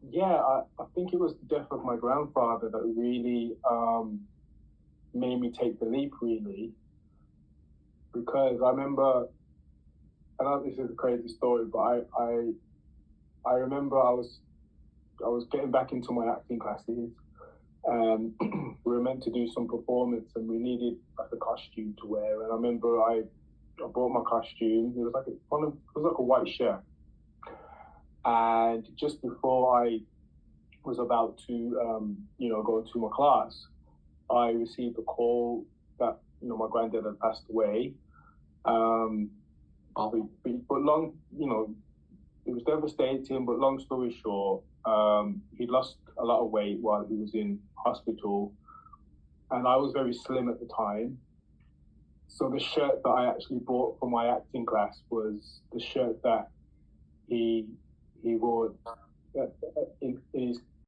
Yeah, I think it was the death of my grandfather that really made me take the leap, really, because I remember, I know this is a crazy story, but I remember I was getting back into my acting classes, and we were meant to do some performance, and we needed like a costume to wear. And I remember I bought my costume. It was like it was like a white shirt, and just before I was about to go to my class, I received a call that my granddad had passed away. Um, Oh, but long, it was devastating. But long story short, he lost a lot of weight while he was in hospital, and I was very slim at the time. So the shirt that I actually bought for my acting class was the shirt that he he wore